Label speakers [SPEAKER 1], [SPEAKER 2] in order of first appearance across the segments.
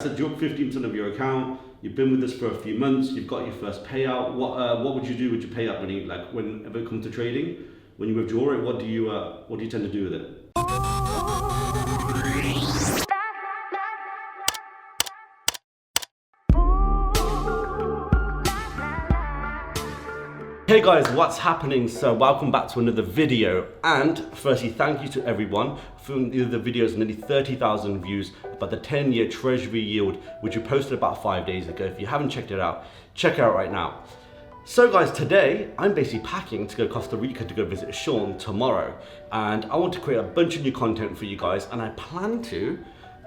[SPEAKER 1] So you up 15% of your account, you've been with us for a few months, you've got your first payout. What would you do with your payout when whenever it comes to trading? When you withdraw it, what do you tend to do with it? Hey guys, what's happening? So welcome back to another video, and firstly thank you to everyone for the videos, nearly 30,000 views about the 10-year treasury yield which we posted about 5 days ago. If you haven't checked it out, check it out right now. So guys, today I'm basically packing to go to Costa Rica to go visit Shaun tomorrow, and I want to create a bunch of new content for you guys, and I plan to.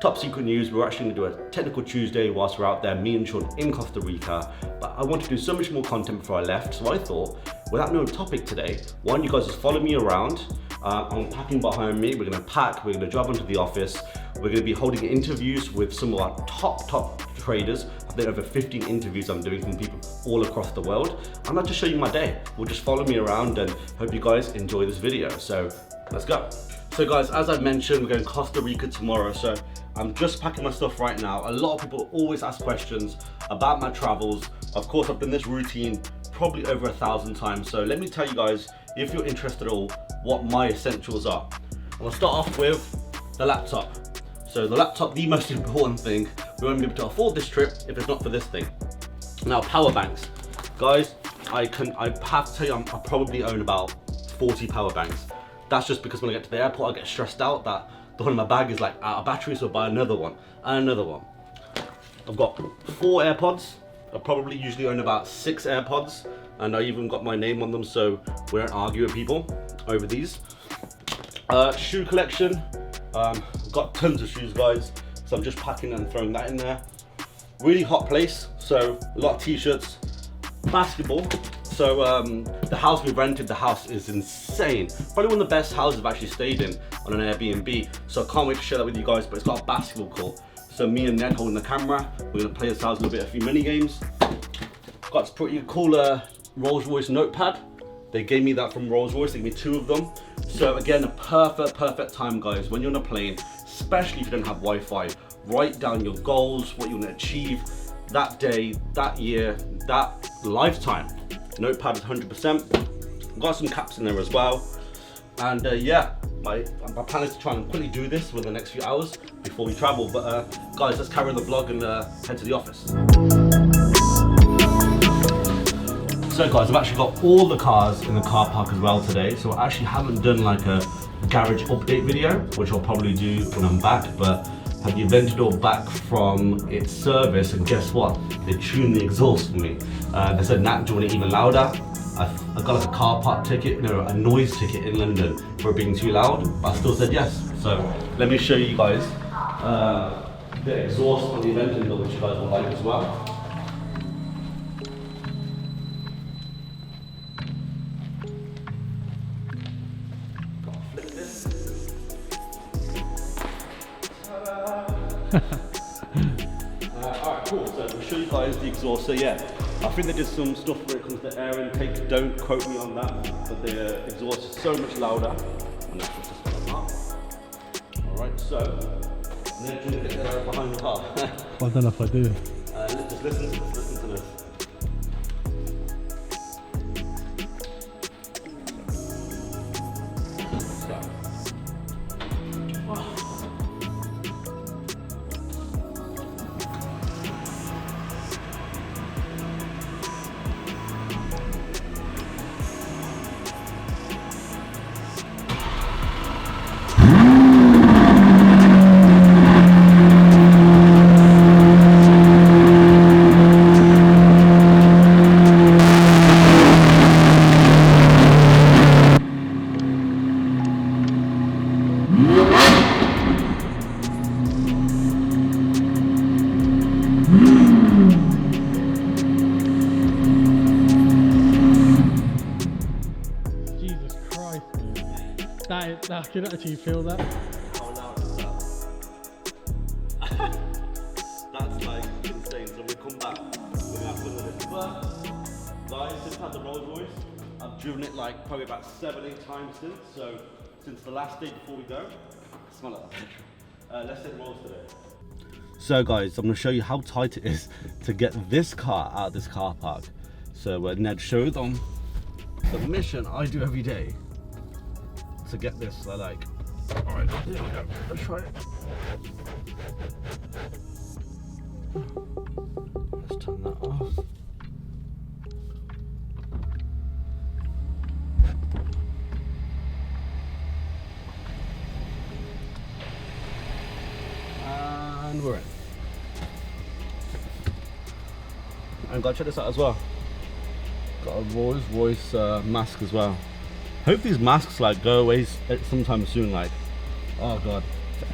[SPEAKER 1] Top secret news, we're actually going to do a technical Tuesday whilst we're out there, me and Shaun in Costa Rica. But I want to do so much more content before I left, so I thought, without no topic today, why don't you guys just follow me around. I'm packing behind me, we're going to pack, we're going to drive onto the office, we're going to be holding interviews with some of our top traders. I think over 15 interviews I'm doing from people all across the world. I'm not just show you my day, we'll just follow me around and hope you guys enjoy this video. So let's go. So guys, as I mentioned, we're going to Costa Rica tomorrow, so I'm just packing my stuff right now. A lot of people always ask questions about my travels. Of course, I've done this routine probably over 1,000 times, so let me tell you guys, if you're interested at all, what my essentials are. I'm gonna start off with the laptop. So the laptop, the most important thing. We won't be able to afford this trip if it's not for this thing. Now, power banks. Guys, I have to tell you, I probably own about 40 power banks. That's just because when I get to the airport, I get stressed out that the one in my bag is like out of battery, so I'll buy another one and another one. I've got 4 AirPods. I probably usually own about 6 AirPods, and I even got my name on them, so we don't argue with people over these. Shoe collection. I've got tons of shoes, guys, so I'm just packing and throwing that in there. Really hot place, so a lot of t-shirts. Basketball. So the house we rented, the house is insane. Probably one of the best houses I've actually stayed in on an Airbnb. So I can't wait to share that with you guys, but it's got a basketball court. So me and Ned holding the camera, we're gonna play ourselves a little bit, a few mini games. Got this pretty cool Rolls Royce notepad. They gave me that from Rolls Royce, they gave me 2 of them. So again, a perfect time, guys, when you're on a plane, especially if you don't have Wi-Fi, write down your goals, what you wanna achieve that day, that year, that lifetime. Notepad is 100%. Got some caps in there as well. And yeah, my plan is to try and quickly do this within the next few hours before we travel. But guys, let's carry on the vlog and head to the office. So guys, I've actually got all the cars in the car park as well today. So I actually haven't done like a garage update video, which I'll probably do when I'm back. But had the Aventador back from its service, and guess what? They tuned the exhaust for me. They said, Natt, do you want it even louder? I got like a car park ticket, no, a noise ticket in London for it being too loud, but I still said yes. So let me show you guys the exhaust on the Aventador, which you guys will like as well. Alright, cool. So we'll show you guys the exhaust. So yeah, I think they did some stuff where it comes to air intake. Don't quote me on that, but the exhaust is so much louder. And that's just like alright, so Ned, do you want to get behind the car?
[SPEAKER 2] I don't know if I do.
[SPEAKER 1] Just listen to this.
[SPEAKER 2] Jesus Christ, man. I can actually feel that.
[SPEAKER 1] How loud is that? That's like insane. So we come back, we're gonna have fun with it. But guys, since I had the Rolls Royce, I've driven it like probably about 7-8 times since. So since the last day before we go, I smell like that. Let's hit rolls today. So guys, I'm going to show you how tight it is to get this car out of this car park. So Ned showed them the mission I do every day to get this. So like, all right, here we go. Let's try it. Let's turn that off. And we're in. And gotta check this out as well. Got a Rolls Royce mask as well. Hope these masks like go away sometime soon. Like, oh god,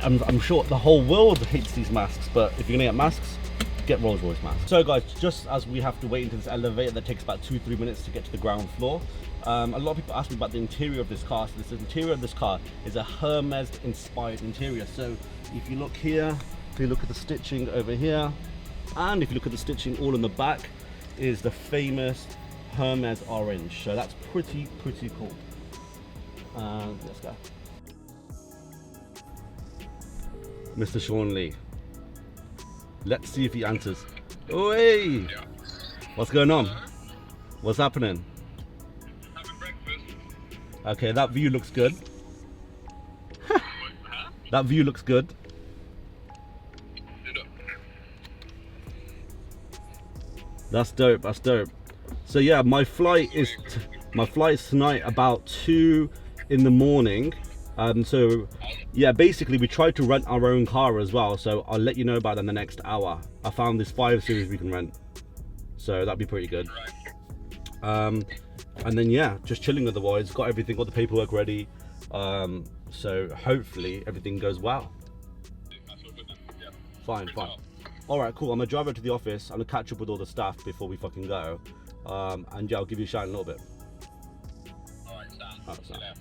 [SPEAKER 1] I'm sure the whole world hates these masks, but if you're gonna get masks, get Rolls Royce masks. So guys, just as we have to wait into this elevator that takes about 2-3 minutes to get to the ground floor, a lot of people ask me about the interior of this car. So the interior of this car is a Hermes inspired interior. So if you look here, if you look at the stitching over here, and if you look at the stitching all in the back, is the famous Hermes orange. So that's pretty cool. Let's go. Mr. Shaun Lee. Let's see if he answers. Oh, hey!
[SPEAKER 3] Yeah.
[SPEAKER 1] What's going on? What's happening?
[SPEAKER 3] Having breakfast.
[SPEAKER 1] Okay, that view looks good. That view looks good. That's dope. That's dope. So yeah, my flight is tonight about 2 in the morning. So yeah, basically we tried to rent our own car as well. So I'll let you know about that in the next hour. I found this 5 Series we can rent, so that'd be pretty good. And then yeah, just chilling with the boys. Got everything, got the paperwork ready. So hopefully everything goes well. Fine. All right, cool. I'm gonna drive over to the office. I'm gonna catch up with all the staff before we fucking go. And yeah, I'll give you a shout in a little bit.
[SPEAKER 3] All right, sound.
[SPEAKER 1] All right, sound.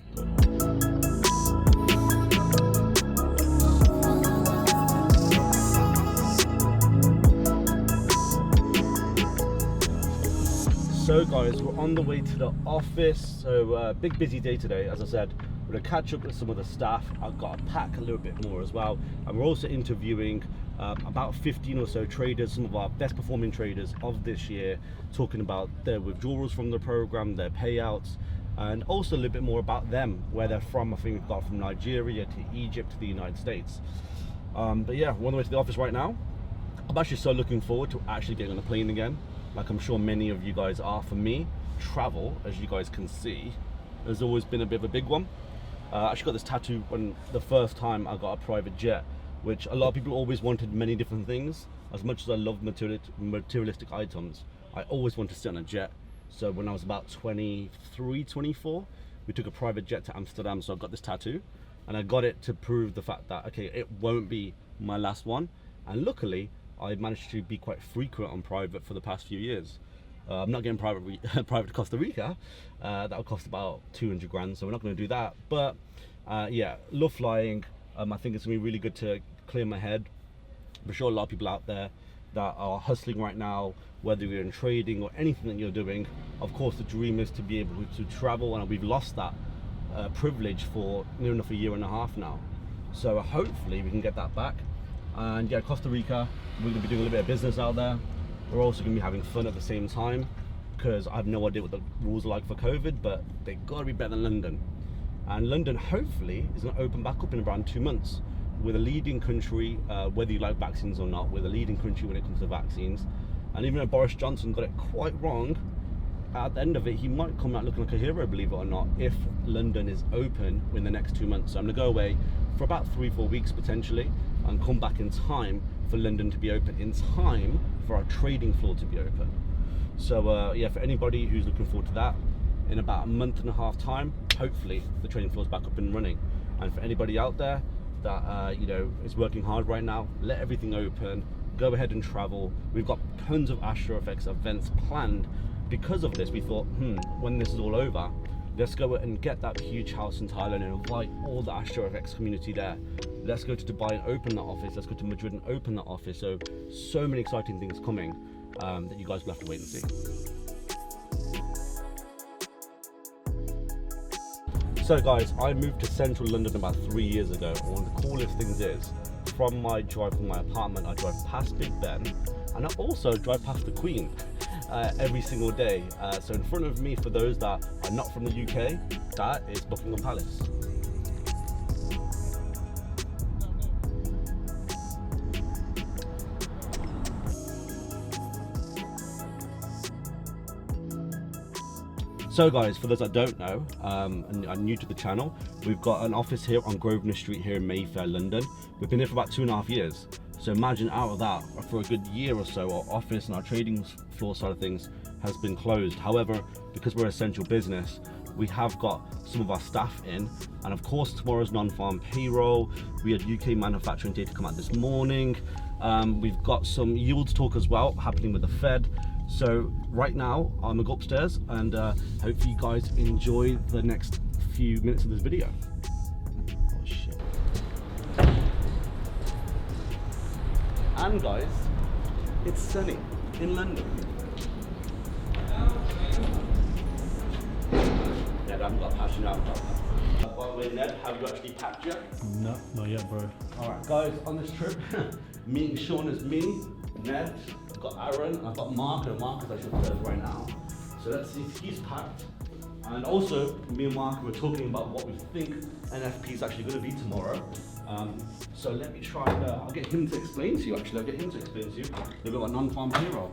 [SPEAKER 1] So guys, we're on the way to the office. So big busy day today. As I said, we're gonna catch up with some of the staff. I've got to pack a little bit more as well, and we're also interviewing about 15 or so traders, some of our best performing traders of this year, talking about their withdrawals from the program, their payouts, and also a little bit more about them, where they're from. I think we've got from Nigeria to Egypt to the United States. But yeah, we're on the way to the office right now. I'm actually so looking forward to actually getting on a plane again, like I'm sure many of you guys are. For me, travel, as you guys can see, has always been a bit of a big one. I actually got this tattoo when the first time I got a private jet, which a lot of people always wanted many different things. As much as I love materialistic items, I always wanted to sit on a jet. So when I was about 23, 24, we took a private jet to Amsterdam. So I got this tattoo, and I got it to prove the fact that, okay, it won't be my last one. And luckily, I managed to be quite frequent on private for the past few years. I'm not getting private to Costa Rica. That'll cost about 200 grand, so we're not going to do that. But yeah, love flying. I think it's going to be really good to clear my head. I'm sure a lot of people out there that are hustling right now, whether you're in trading or anything that you're doing, of course the dream is to be able to travel, and we've lost that privilege for near enough a year and a half now. So hopefully we can get that back. And yeah, Costa Rica, we're going to be doing a little bit of business out there. We're also going to be having fun at the same time, because I have no idea what the rules are like for COVID, but they got to be better than London. And London hopefully is going to open back up in around 2 months. We're a leading country, whether you like vaccines or not, we're the leading country when it comes to vaccines. And even though Boris Johnson got it quite wrong, at the end of it, he might come out looking like a hero, believe it or not, if London is open in the next 2 months. So I'm going to go away for about 3-4 weeks potentially, and come back in time for London to be open, in time for our trading floor to be open. So yeah, for anybody who's looking forward to that, in about a month and a half time, hopefully the trading floor is back up and running. And for anybody out there that you know, is working hard right now, let everything open, go ahead and travel. We've got tons of Astro FX events planned. Because of this, we thought, when this is all over, let's go and get that huge house in Thailand and invite all the Astro FX community there. Let's go to Dubai and open that office. Let's go to Madrid and open that office. So many exciting things coming that you guys will have to wait and see. So guys, I moved to central London about 3 years ago. And one of the coolest things is, from my drive from my apartment, I drive past Big Ben, and I also drive past the Queen every single day. So in front of me, for those that are not from the UK, that is Buckingham Palace. So guys, for those that don't know and are new to the channel, we've got an office here on Grosvenor Street here in Mayfair, London. We've been here for about 2.5 years. So imagine out of that, for a good year or so, our office and our trading floor side of things has been closed. However, because we're essential business, we have got some of our staff in, and of course tomorrow's non-farm payroll. We had UK manufacturing data come out this morning. We've got some yields talk as well happening with the Fed. So right now I'm gonna go upstairs and hopefully you guys enjoy the next few minutes of this video. Oh shit. And guys, it's sunny in London. Ned, I haven't got passion out about that. By the way, Ned, have you actually packed yet?
[SPEAKER 2] No, not yet, bro.
[SPEAKER 1] Alright guys, on this trip, me and Shaun is me, Ned, I've got Aaron, I've got Mark, and Mark is actually upstairs right now. So let's see if he's packed. And also, me and Mark were talking about what we think NFP is actually going to be tomorrow. So let me try and I'll get him to explain to you actually, I'll get him to explain to you a little bit about non-farm payroll.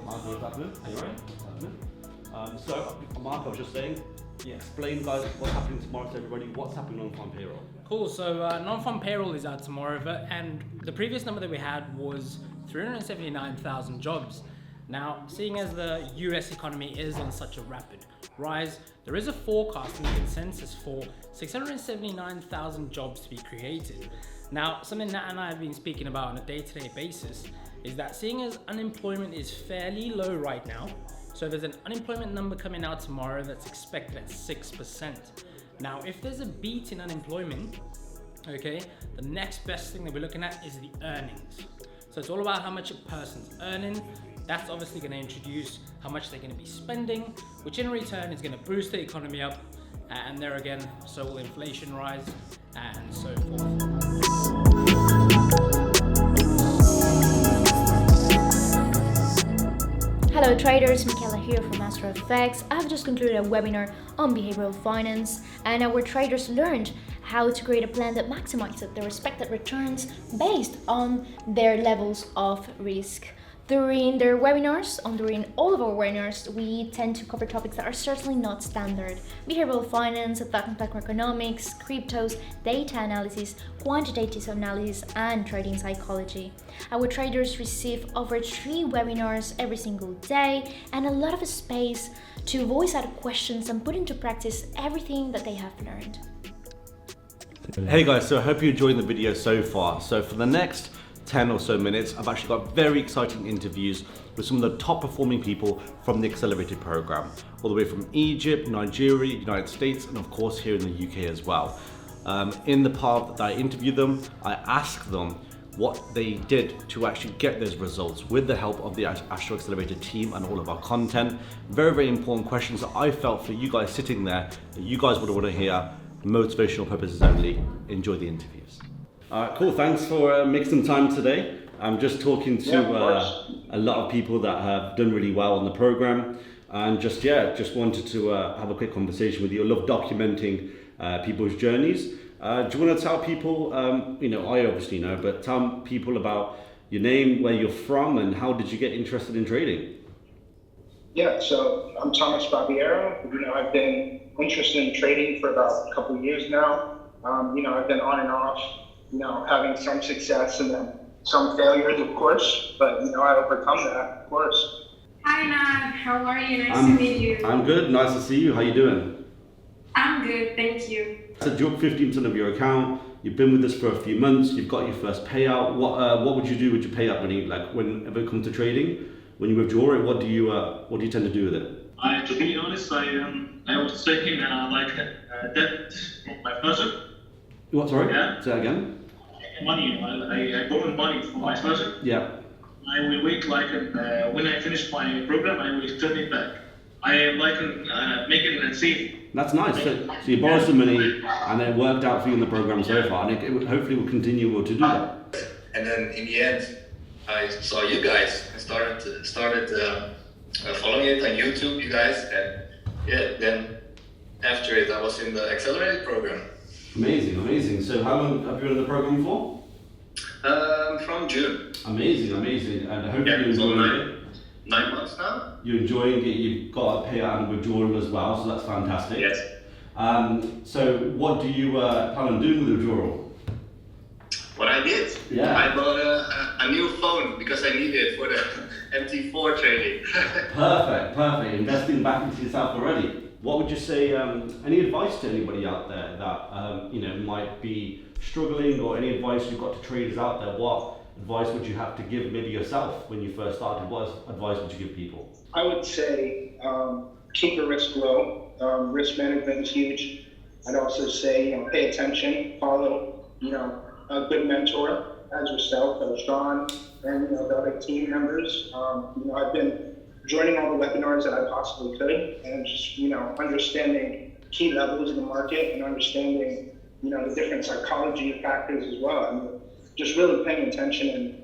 [SPEAKER 1] Mark, is that good? Are you right? So Mark, I was just saying, explain guys what's happening tomorrow to everybody, what's happening on non-farm payroll.
[SPEAKER 4] Cool, so non-farm payroll is out tomorrow, and the previous number that we had was 379,000 jobs. Now, seeing as the US economy is on such a rapid rise, there is a forecast and a consensus for 679,000 jobs to be created. Now, something Natt and I have been speaking about on a day-to-day basis is that seeing as unemployment is fairly low right now, so there's an unemployment number coming out tomorrow that's expected at 6%. Now, if there's a beat in unemployment, okay, the next best thing that we're looking at is the earnings. So it's all about how much a person's earning. That's obviously going to introduce how much they're going to be spending, which in return is going to boost the economy up. And there again, so will inflation rise and so forth.
[SPEAKER 5] Hello traders, Michaela here from Master of Forex. I've just concluded a webinar on behavioral finance, and our traders learned how to create a plan that maximizes their expected returns based on their levels of risk. During their webinars, during all of our webinars, we tend to cover topics that are certainly not standard. Behavioral finance, advanced macroeconomics, cryptos, data analysis, quantitative analysis, and trading psychology. Our traders receive over 3 webinars every single day and a lot of space to voice out questions and put into practice everything that they have learned.
[SPEAKER 1] Hey guys, so I hope you're enjoying the video so far. So for the next 10 or so minutes, I've actually got very exciting interviews with some of the top performing people from the accelerated program, all the way from Egypt, Nigeria, United States, and of course here in the UK as well. In the part that I interviewed them, I asked them what they did to actually get those results with the help of the Astro Accelerated team and all of our content. Very, very important questions that I felt for you guys sitting there that you guys would want to hear. Motivational purposes only. Enjoy the interviews. Cool, thanks for making some time today. I'm just talking to a lot of people that have done really well on the program, and just wanted to have a quick conversation with you. I love documenting people's journeys. Do you want to tell people, I obviously know, but tell people about your name, where you're from, and how did you get interested in trading?
[SPEAKER 6] Yeah, so I'm Thomas Barbiero. I've been interested in trading for about a couple of years now. I've been on and off, having some success and then some failures, of course, but I overcome that, of course.
[SPEAKER 7] Hi Natt, how are you? Nice to meet you.
[SPEAKER 1] I'm good, nice to see you. How you doing?
[SPEAKER 7] I'm good, thank you.
[SPEAKER 1] So you up 15% of your account. You've been with us for a few months. You've got your first payout. What would you do with your payout money? Like whenever it comes to trading, when you withdraw it, what do you tend to do with it?
[SPEAKER 3] To be honest, I was taking debt from my father.
[SPEAKER 1] What? Sorry?
[SPEAKER 3] Yeah.
[SPEAKER 1] Say that again.
[SPEAKER 3] Money. I borrowed money from my father.
[SPEAKER 1] Yeah.
[SPEAKER 3] I will wait when I finish my program, I will turn it back. I am making it save
[SPEAKER 1] That's nice. So you borrowed some money, and it worked out for you in the program so far, and it hopefully will continue to do that.
[SPEAKER 8] And then in the end, I saw you guys. I started following it on YouTube, you guys, and yeah. Then after it, I was in the accelerated program.
[SPEAKER 1] Amazing. So how long have you been in the program for?
[SPEAKER 8] From June.
[SPEAKER 1] Amazing. And I hope you're enjoying it.
[SPEAKER 8] 9 months now.
[SPEAKER 1] You're enjoying it. You've got a payout and withdrawal as well, so that's fantastic.
[SPEAKER 8] Yes.
[SPEAKER 1] So what do you plan on doing with the withdrawal?
[SPEAKER 8] What I did?
[SPEAKER 1] Yeah.
[SPEAKER 8] I bought a new phone because I needed it for the MT4 trading.
[SPEAKER 1] Perfect. Investing back into yourself already. What would you say? Any advice to anybody out there that might be struggling, or any advice you've got to traders out there? What advice would you have to give maybe yourself when you first started? What advice would you give people?
[SPEAKER 6] I would say keep your risk low. Risk management is huge. I'd also say pay attention, follow a good mentor as yourself, as Shaun, and the other team members. I've been joining all the webinars that I possibly could, and just understanding key levels in the market and understanding the different psychology factors as well. I mean, just really paying attention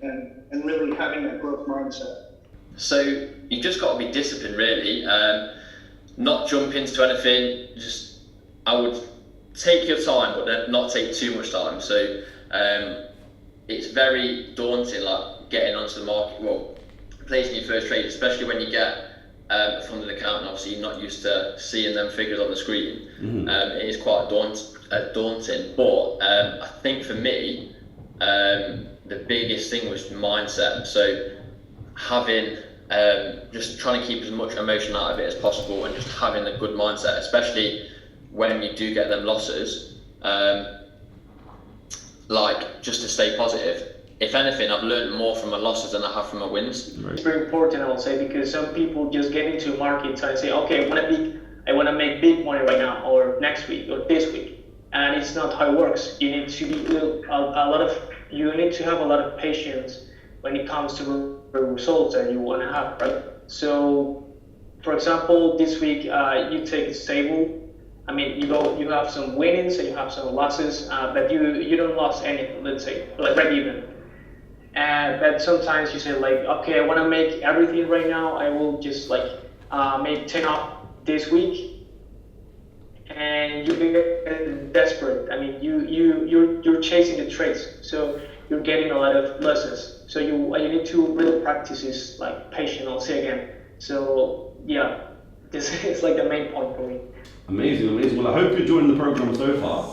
[SPEAKER 6] and really having that growth mindset.
[SPEAKER 9] So you've just got to be disciplined, really. Not jump into anything. I would take your time, but then not take too much time. So it's very daunting, like getting onto the market. Well, placing your first trade, especially when you get a funded account, and obviously you're not used to seeing them figures on the screen.
[SPEAKER 1] Mm-hmm.
[SPEAKER 9] It is quite daunting. But I think for me, the biggest thing was mindset. So having just trying to keep as much emotion out of it as possible, and just having a good mindset, especially when you do get them losses, just to stay positive. If anything, I've learned more from my losses than I have from my wins.
[SPEAKER 10] It's very important, I would say, because some people just get into a market and say, okay, I want to make big money right now, or next week, or this week, and it's not how it works. You need to be you need to have a lot of patience when it comes to the results that you want to have, right? So, for example, this week you take it stable. I mean, you have some winnings and you have some losses, but you don't lose anything. Let's say like break even. But sometimes you say okay, I want to make everything right now. I will just make 10 up this week, and you get desperate. I mean, you're chasing the trades, so you're getting a lot of losses. So you need to really practice is patience. I'll say again. So yeah, this is the main point for me.
[SPEAKER 1] Amazing. Well, I hope you're enjoying the program so far.